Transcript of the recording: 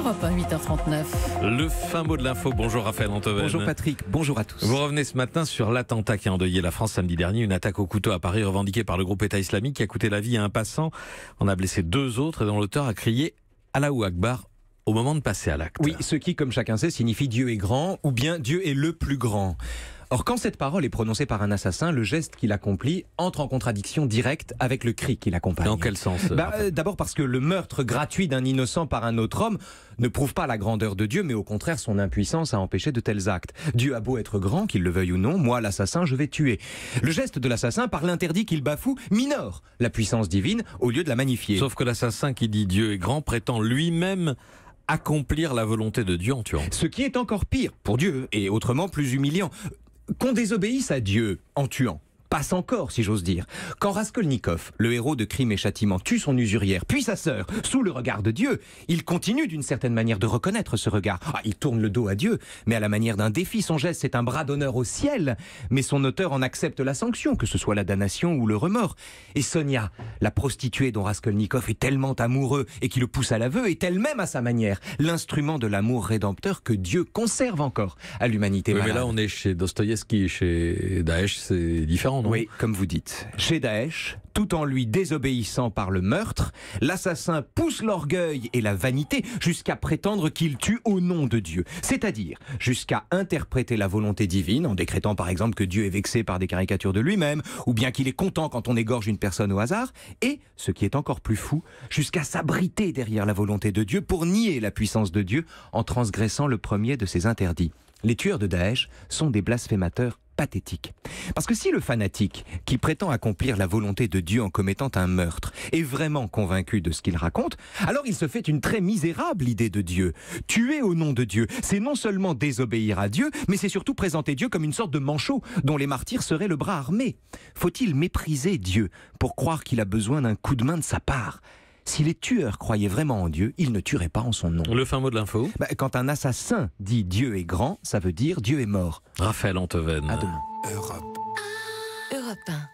Europe 1, 8h39. Le fin mot de l'info. Bonjour Raphaël Antoven. Bonjour Patrick, bonjour à tous. Vous revenez ce matin sur l'attentat qui a endeuillé la France samedi dernier. Une attaque au couteau à Paris revendiquée par le groupe État islamique qui a coûté la vie à un passant. On a blessé 2 autres et dont l'auteur a crié Allahu Akbar au moment de passer à l'acte. Oui, ce qui, comme chacun sait, signifie Dieu est grand ou bien Dieu est le plus grand. Or, quand cette parole est prononcée par un assassin, le geste qu'il accomplit entre en contradiction directe avec le cri qui l'accompagne. Dans quel sens D'abord parce que le meurtre gratuit d'un innocent par un autre homme ne prouve pas la grandeur de Dieu, mais au contraire son impuissance à empêcher de tels actes. Dieu a beau être grand, qu'il le veuille ou non, moi, l'assassin, je vais tuer. Le geste de l'assassin, par l'interdit qu'il bafoue, minore la puissance divine au lieu de la magnifier. Sauf que l'assassin qui dit Dieu est grand prétend lui-même accomplir la volonté de Dieu en tuant. Ce qui est encore pire pour Dieu et autrement plus humiliant. Qu'on désobéisse à Dieu en tuant passe encore, si j'ose dire. Quand Raskolnikov, le héros de Crime et Châtiment, tue son usurière, puis sa sœur, sous le regard de Dieu, il continue d'une certaine manière de reconnaître ce regard. Il tourne le dos à Dieu, mais à la manière d'un défi. Son geste, c'est un bras d'honneur au ciel, mais son auteur en accepte la sanction, que ce soit la damnation ou le remords. Et Sonia, la prostituée dont Raskolnikov est tellement amoureux et qui le pousse à l'aveu, est elle-même à sa manière l'instrument de l'amour rédempteur que Dieu conserve encore à l'humanité malade. Mais là, on est chez Dostoïevski, chez Daesh, c'est différent. Oui, comme vous dites. Chez Daesh, tout en lui désobéissant par le meurtre, l'assassin pousse l'orgueil et la vanité jusqu'à prétendre qu'il tue au nom de Dieu. C'est-à-dire jusqu'à interpréter la volonté divine en décrétant par exemple que Dieu est vexé par des caricatures de lui-même, ou bien qu'il est content quand on égorge une personne au hasard, et, ce qui est encore plus fou, jusqu'à s'abriter derrière la volonté de Dieu pour nier la puissance de Dieu en transgressant le premier de ses interdits. Les tueurs de Daesh sont des blasphémateurs pathétique. Parce que si le fanatique qui prétend accomplir la volonté de Dieu en commettant un meurtre est vraiment convaincu de ce qu'il raconte, alors il se fait une très misérable idée de Dieu. Tuer au nom de Dieu, c'est non seulement désobéir à Dieu, mais c'est surtout présenter Dieu comme une sorte de manchot dont les martyrs seraient le bras armé. Faut-il mépriser Dieu pour croire qu'il a besoin d'un coup de main de sa part ? Si les tueurs croyaient vraiment en Dieu, ils ne tueraient pas en son nom. Le fin mot de l'info. Quand un assassin dit Dieu est grand, ça veut dire Dieu est mort. Raphaël Antoven. À demain. Europe 1.